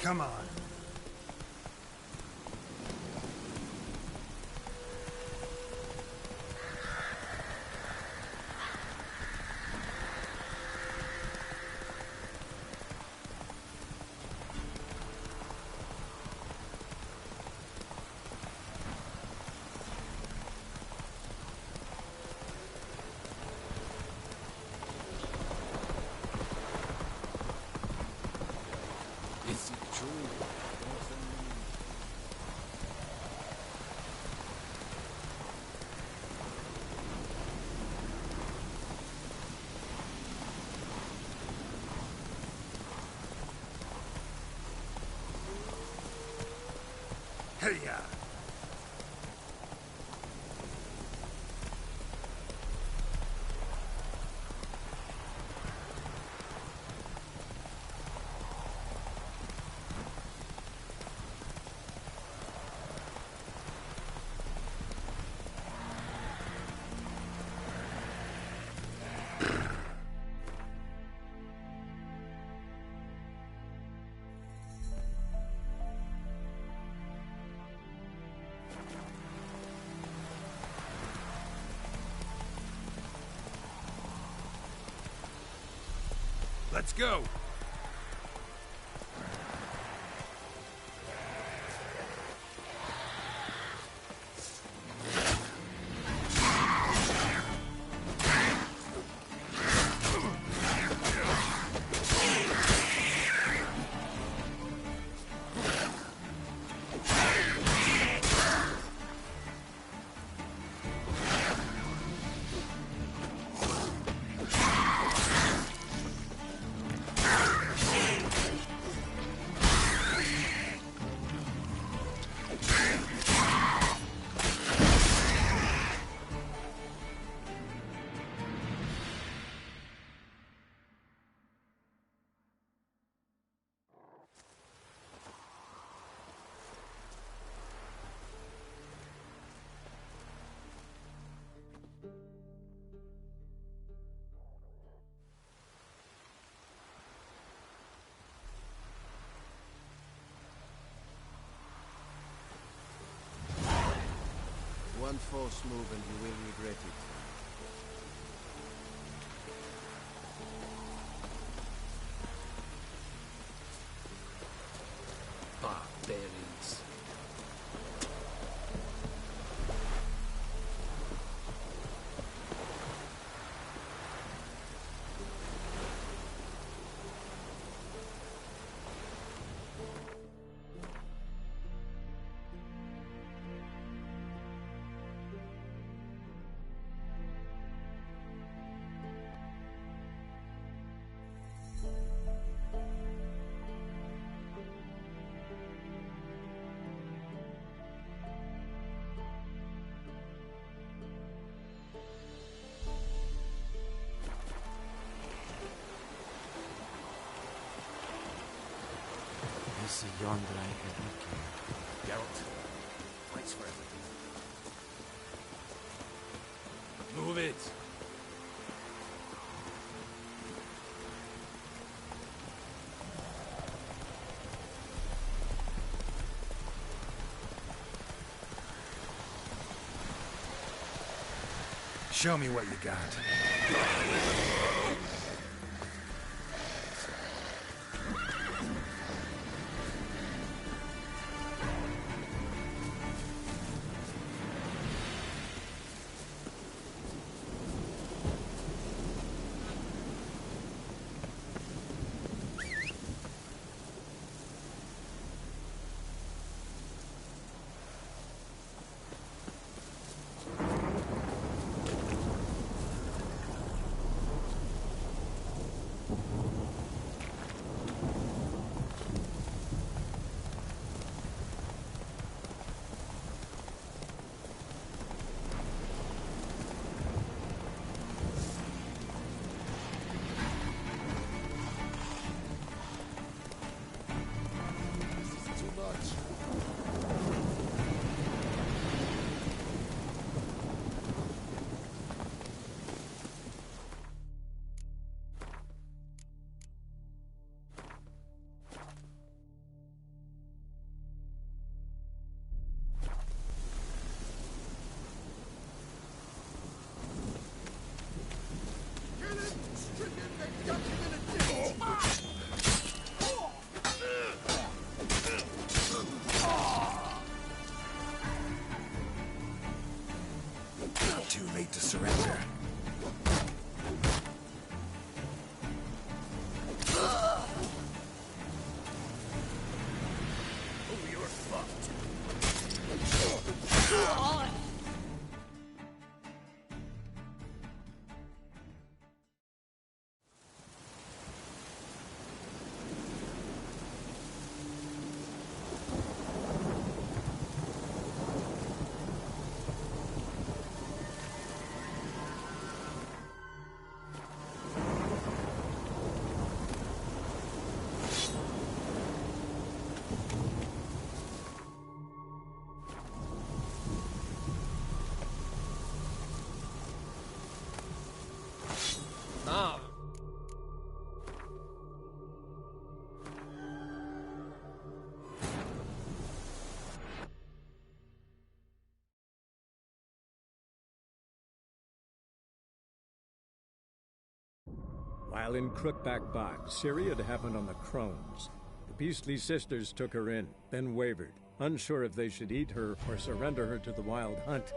Come on. Is it true? Hey, ya. Let's go. One false move and you will regret it. Barbarians. I see yonder anchored looking. Geralt, fights for everything. Move it! Show me what you got. Too late to surrender. While in Crookback Bog, Ciri had happened on the Crones. The Beastly Sisters took her in, then wavered, unsure if they should eat her or surrender her to the Wild Hunt.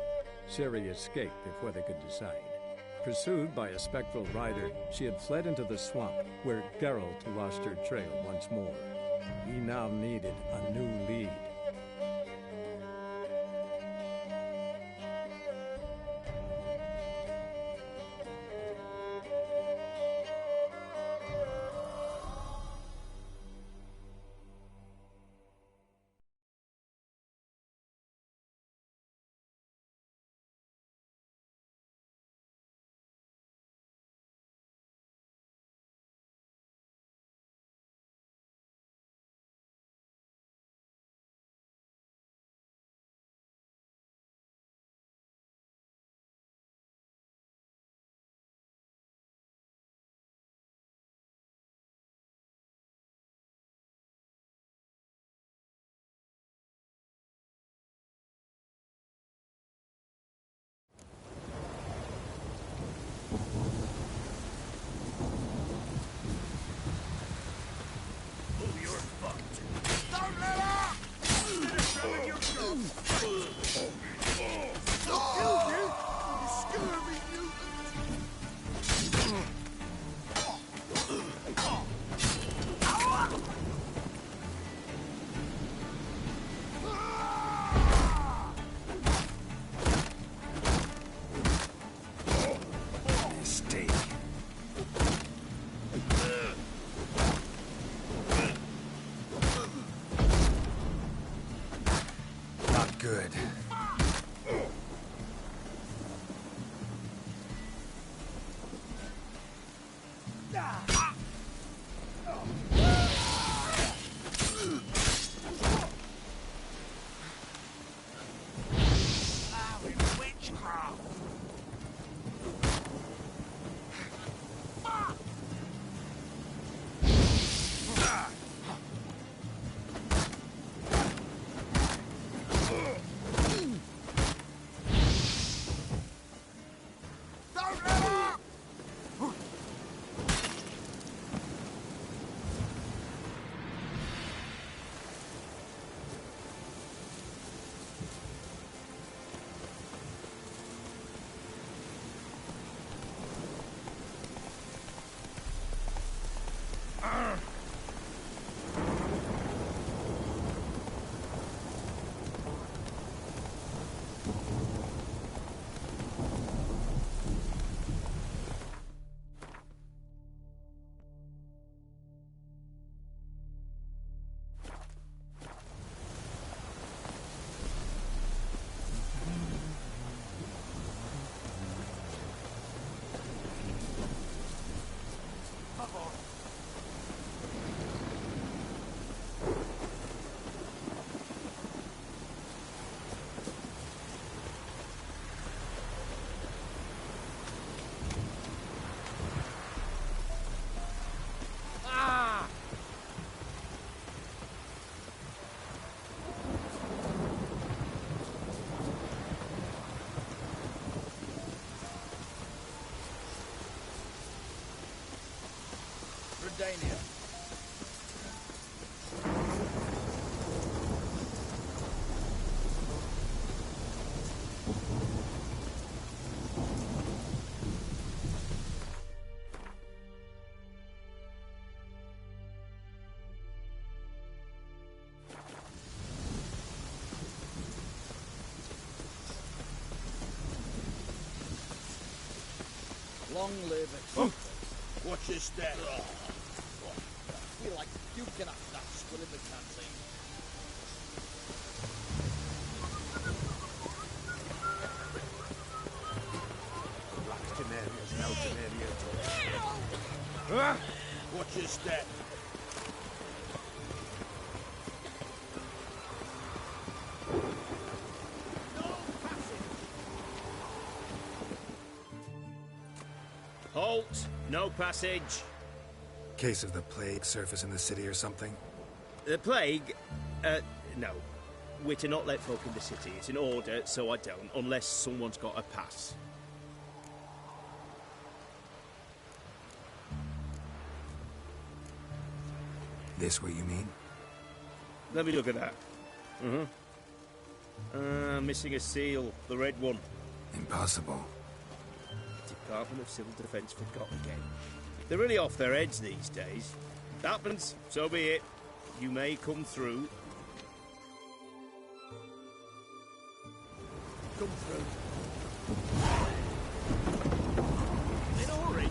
Ciri escaped before they could decide. Pursued by a spectral rider, she had fled into the swamp, where Geralt lost her trail once more. He now needed a new lead. Good. Dania. Long live it. Watch your step. I feel like you can have that squill in the canteen. Black Canaria's no Canaria at all. Watch your step. Halt! No passage. Case of the plague surface in the city or something? The plague? No. We're to not let folk in the city. It's an order, so I don't, unless someone's got a pass. This what you mean? Let me look at that. Missing a seal. The red one. Impossible. Department of Civil Defence forgot again. They're really off their heads these days. Happens, so be it. You may come through. Come through. In a hurry.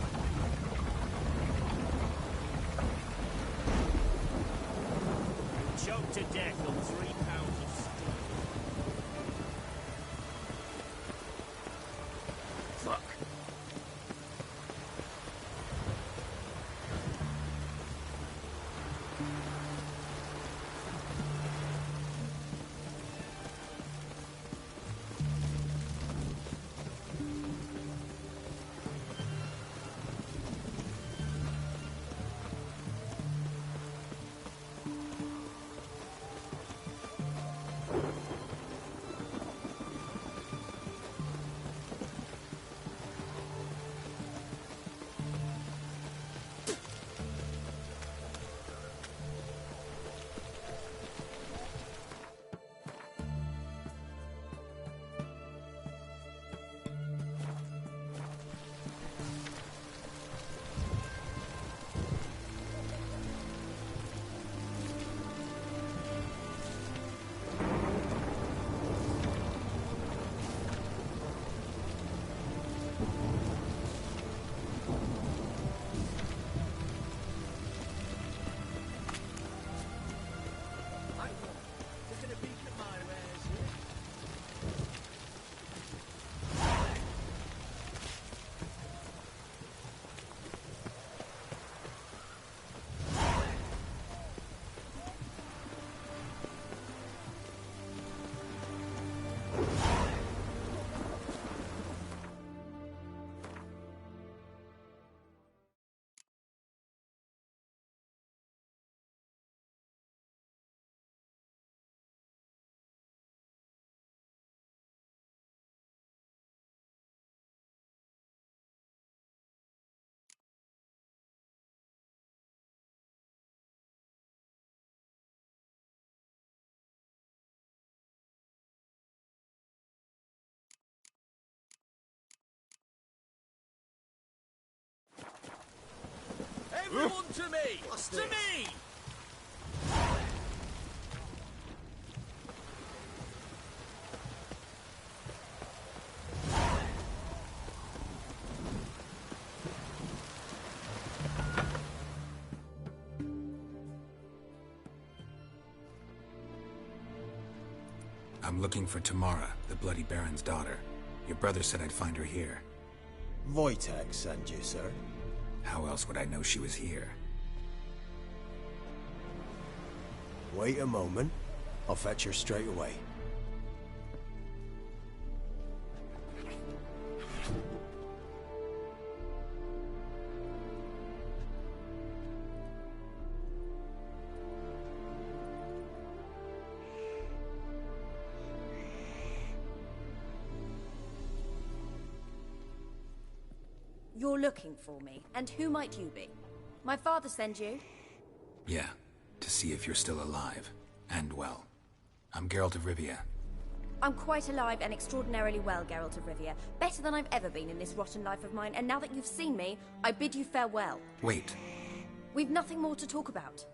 Choked to death on 3 pounds of steel. Fuck. Everyone to me! To me! I'm looking for Tamara, the Bloody Baron's daughter. Your brother said I'd find her here. Wojtek sent you, sir. How else would I know she was here? Wait a moment. I'll fetch her straight away. You're looking for me, and who might you be? My father sent you? Yeah, to see if you're still alive. And well. I'm Geralt of Rivia. I'm quite alive and extraordinarily well, Geralt of Rivia. Better than I've ever been in this rotten life of mine, and now that you've seen me, I bid you farewell. Wait. We've nothing more to talk about.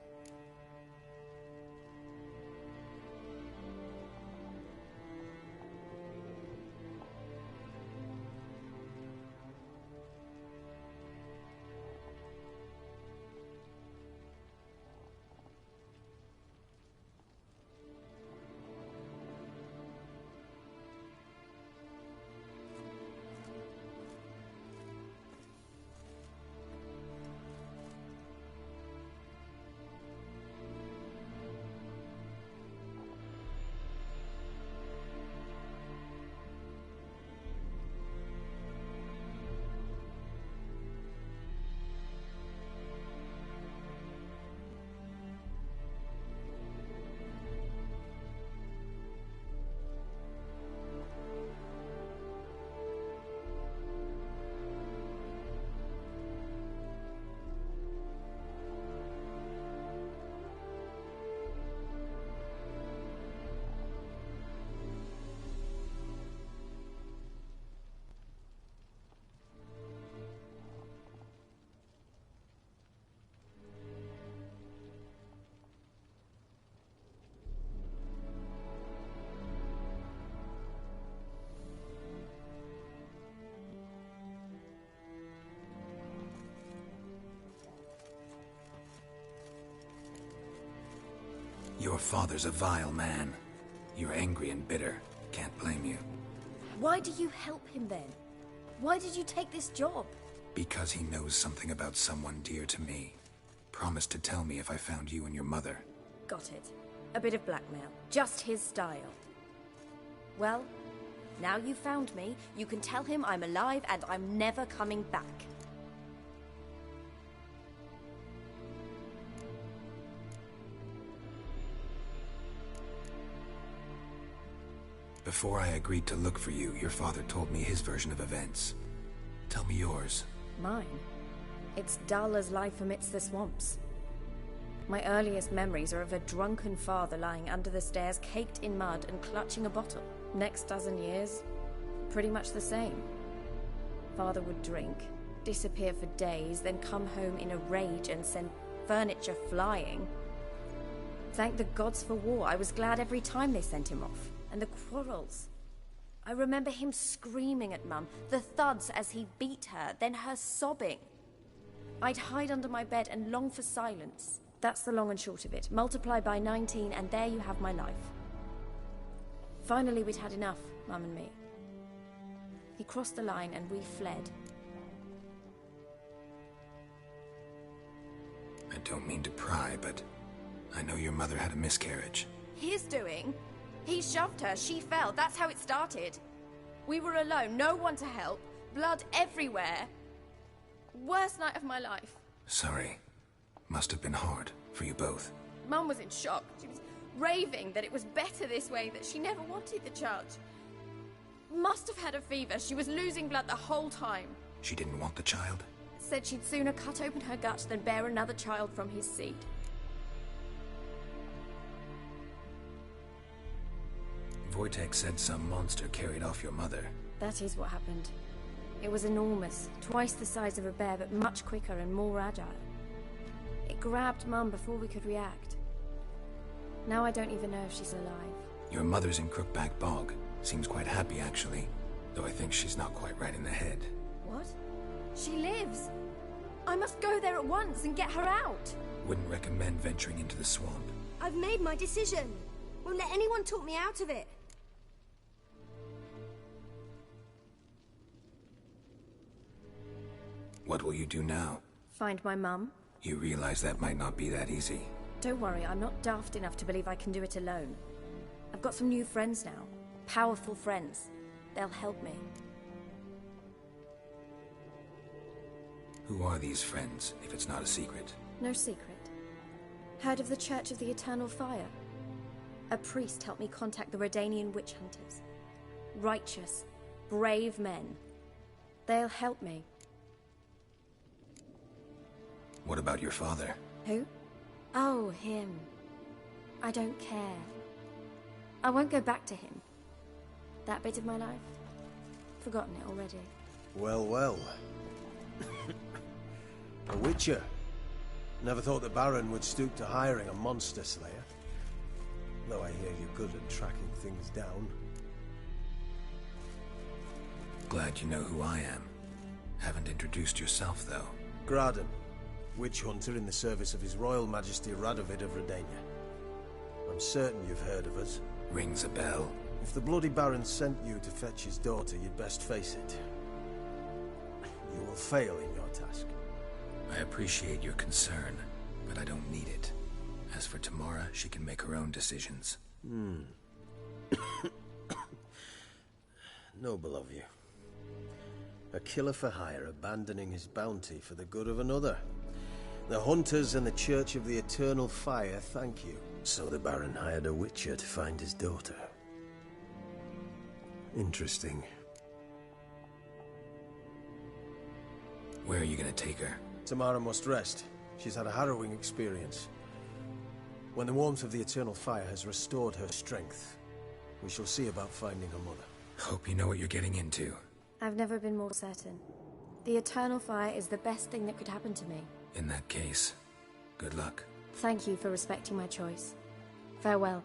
Your father's a vile man. You're angry and bitter. Can't blame you. Why do you help him then? Why did you take this job? Because he knows something about someone dear to me. Promised to tell me if I found you and your mother. Got it. A bit of blackmail. Just his style. Well, now you found me, you can tell him I'm alive and I'm never coming back. Before I agreed to look for you, your father told me his version of events. Tell me yours. Mine? It's dull as life amidst the swamps. My earliest memories are of a drunken father lying under the stairs, caked in mud and clutching a bottle. Next dozen years, pretty much the same. Father would drink, disappear for days, then come home in a rage and send furniture flying. Thank the gods for war. I was glad every time they sent him off. And the quarrels. I remember him screaming at Mum, the thuds as he beat her, then her sobbing. I'd hide under my bed and long for silence. That's the long and short of it. Multiply by 19 and there you have my life. Finally we'd had enough, Mum and me. He crossed the line and we fled. I don't mean to pry, but I know your mother had a miscarriage. His doing? He shoved her, she fell, that's how it started. We were alone, no one to help, blood everywhere. Worst night of my life. Sorry. Must have been hard for you both. Mum was in shock. She was raving that it was better this way, that she never wanted the child. Must have had a fever, she was losing blood the whole time. She didn't want the child? Said she'd sooner cut open her gut than bear another child from his seed. Wojtek said some monster carried off your mother. That is what happened. It was enormous, twice the size of a bear, but much quicker and more agile. It grabbed Mum before we could react. Now I don't even know if she's alive. Your mother's in Crookback Bog. Seems quite happy, actually. Though I think she's not quite right in the head. What? She lives! I must go there at once and get her out! Wouldn't recommend venturing into the swamp. I've made my decision. Won't let anyone talk me out of it. What will you do now? Find my mum. You realize that might not be that easy. Don't worry, I'm not daft enough to believe I can do it alone. I've got some new friends now. Powerful friends. They'll help me. Who are these friends, if it's not a secret? No secret. Heard of the Church of the Eternal Fire? A priest helped me contact the Redanian witch hunters. Righteous, brave men. They'll help me. What about your father? Who? Oh, him. I don't care. I won't go back to him. That bit of my life? Forgotten it already. Well, well. A witcher. Never thought the Baron would stoop to hiring a monster slayer. Though I hear you're good at tracking things down. Glad you know who I am. Haven't introduced yourself, though. Graden, witch hunter in the service of His Royal Majesty Radovid of Redania. I'm certain you've heard of us. Rings a bell. If the Bloody Baron sent you to fetch his daughter, you'd best face it. You will fail in your task. I appreciate your concern, but I don't need it. As for Tamara, she can make her own decisions. Noble of you. A killer for hire abandoning his bounty for the good of another. The Hunters and the Church of the Eternal Fire thank you. So the Baron hired a witcher to find his daughter. Interesting. Where are you gonna take her? Tamara must rest. She's had a harrowing experience. When the warmth of the Eternal Fire has restored her strength, we shall see about finding her mother. Hope you know what you're getting into. I've never been more certain. The Eternal Fire is the best thing that could happen to me. In that case, good luck. Thank you for respecting my choice. Farewell.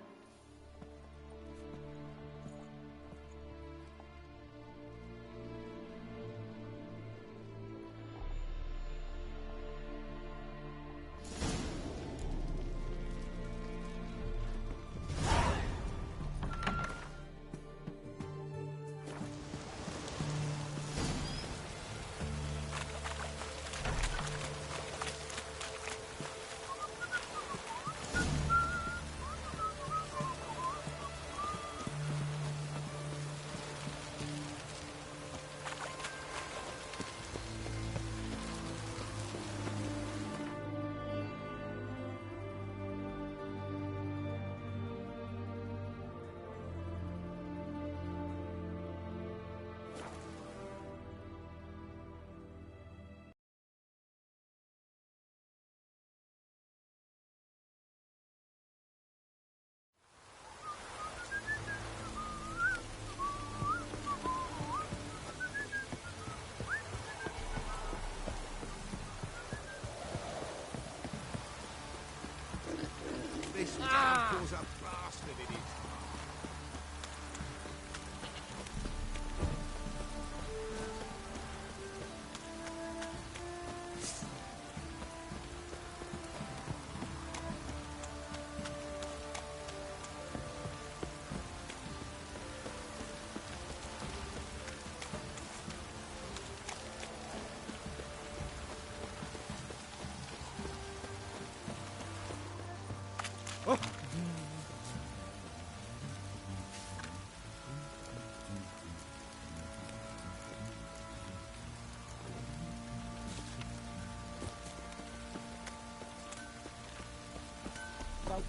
was a bastard, it is.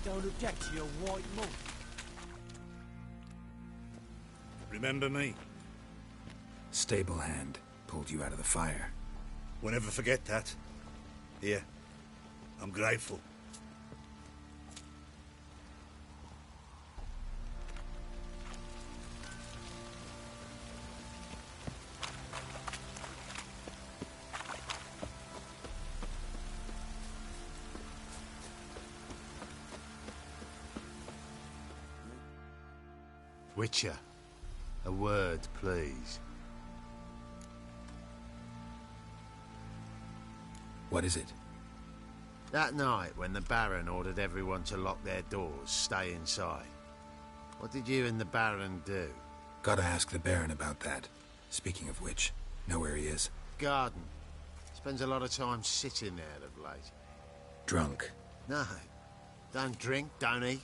Don't object to your white monk. Remember me? Stable hand pulled you out of the fire. We'll never forget that. Here, I'm grateful. Witcher, a word, please. What is it? That night when the Baron ordered everyone to lock their doors, stay inside. What did you and the Baron do? Gotta ask the Baron about that. Speaking of which, know where he is? Garden. Spends a lot of time sitting there of late. Drunk. No. Don't drink, don't eat.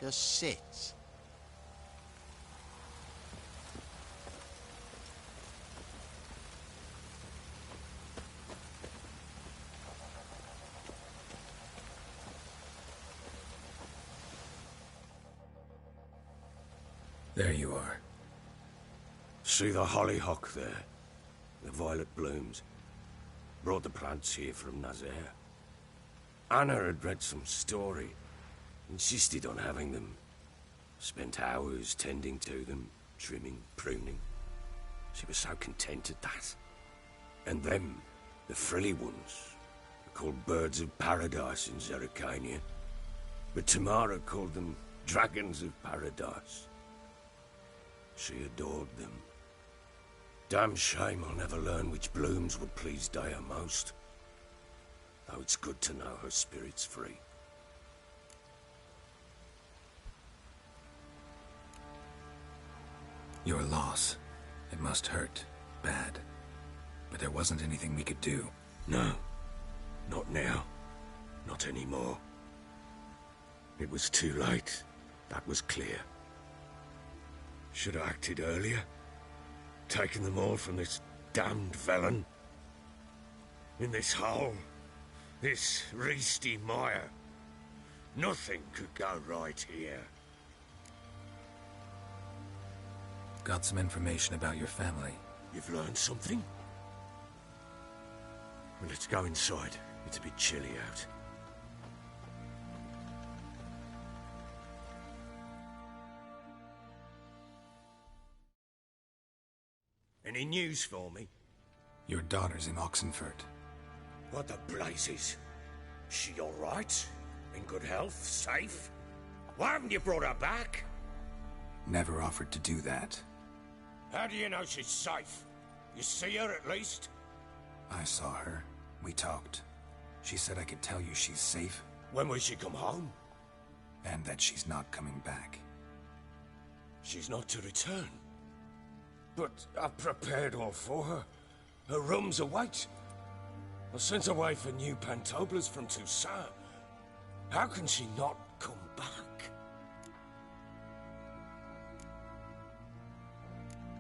Just sit. There you are. See the hollyhock there? The violet blooms. Brought the plants here from Nazaire. Anna had read some story. Insisted on having them. Spent hours tending to them, trimming, pruning. She was so content at that. And them, the frilly ones, are called birds of paradise in Zerrikania. But Tamara called them dragons of paradise. She adored them. Damn shame I'll never learn which blooms would please Dea most. Though it's good to know her spirit's free. Your loss. It must hurt. Bad. But there wasn't anything we could do. No. Not now. Not anymore. It was too late. That was clear. Should have acted earlier. Taken them all from this damned felon. In this hole. This reesty mire. Nothing could go right here. Got some information about your family. You've learned something? Well, let's go inside. It's a bit chilly out. Any news for me? Your daughter's in Oxenfurt. What the blazes? She all right? In good health? Safe? Why haven't you brought her back? Never offered to do that. How do you know she's safe? You see her at least? I saw her. We talked. She said I could tell you she's safe. When will she come home? And that she's not coming back. She's not to return. But I've prepared all for her. Her room's await. I sent away for new pantoblas from Toussaint. How can she not come back?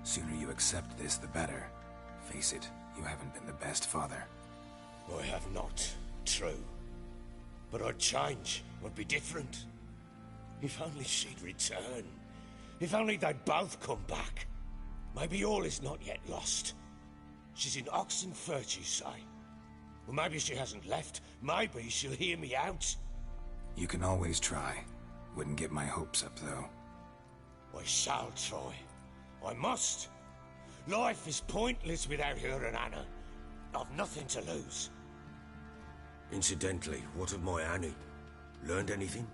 Sooner you accept this, the better. Face it, you haven't been the best father. I have not, true. But I'd change, I'd be different. If only she'd return. If only they'd both come back. Maybe all is not yet lost. She's in Oxenfurt, you say? Well, maybe she hasn't left. Maybe she'll hear me out. You can always try. Wouldn't get my hopes up, though. I shall try. I must. Life is pointless without her and Anna. I've nothing to lose. Incidentally, what of my Annie? Learned anything?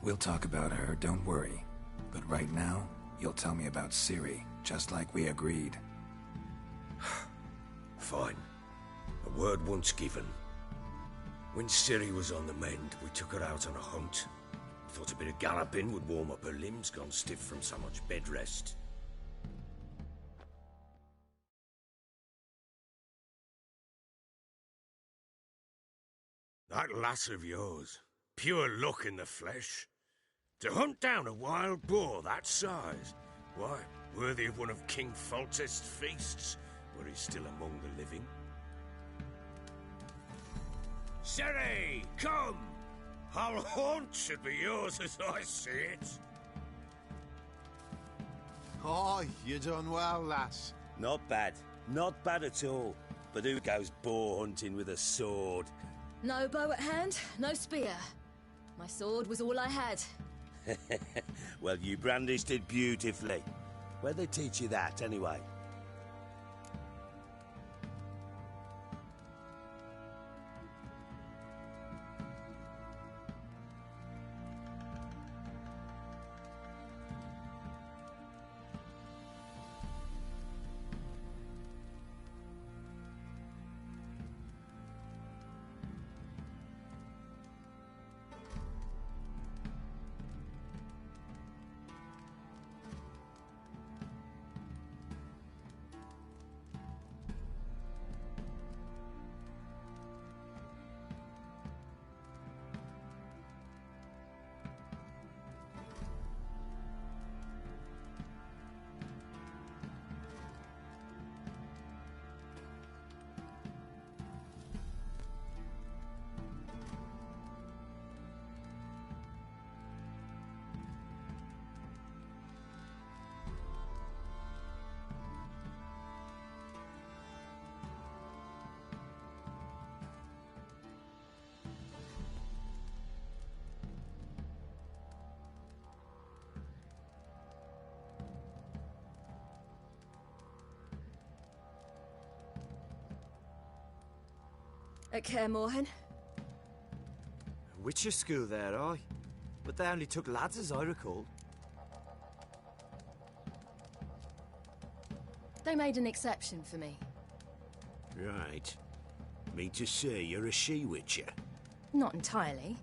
We'll talk about her, don't worry. But right now, you'll tell me about Ciri, just like we agreed. Fine. A word once given. When Ciri was on the mend, we took her out on a hunt. Thought a bit of galloping would warm up her limbs, gone stiff from so much bed rest. That lass of yours, pure luck in the flesh. To hunt down a wild boar that size, why, worthy of one of King Foltest's feasts, where he's still among the living. Ciri, come! Our haunt should be yours as I see it. Oh, you done well, lass. Not bad. Not bad at all. But who goes boar hunting with a sword? No bow at hand, no spear. My sword was all I had. Well, you brandished it beautifully. Where'd they teach you that, anyway? At Kaer Morhen? Witcher school there, aye. But they only took lads, as I recall. They made an exception for me. Right. Mean to say you're a she-witcher? Not entirely.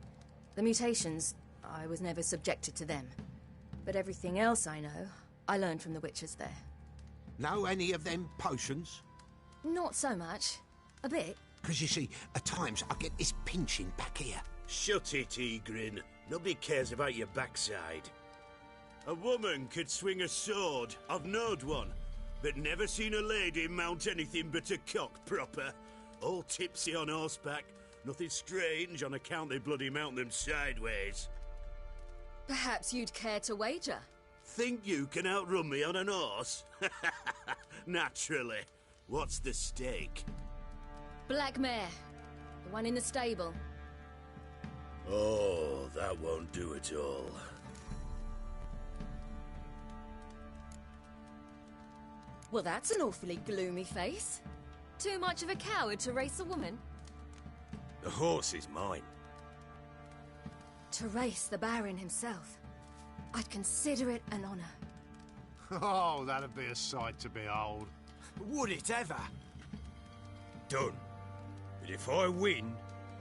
The mutations, I was never subjected to them. But everything else I know, I learned from the witchers there. Know any of them potions? Not so much. A bit. Because you see, at times I get this pinching back here. Shut it, Egrin. Nobody cares about your backside. A woman could swing a sword. I've knowed one. But never seen a lady mount anything but a cock proper. All tipsy on horseback. Nothing strange on account they bloody mount them sideways. Perhaps you'd care to wager? Think you can outrun me on an horse? Naturally. What's the stake? Black mare. The one in the stable. Oh, that won't do it all. Well, that's an awfully gloomy face. Too much of a coward to race a woman? The horse is mine. To race the Baron himself. I'd consider it an honor. Oh, that'd be a sight to behold. Would it ever? Done. But if I win,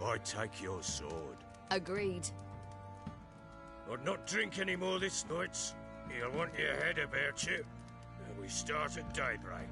I take your sword. Agreed. I'd not drink any more this night. You'll want your head about you. And we start at daybreak.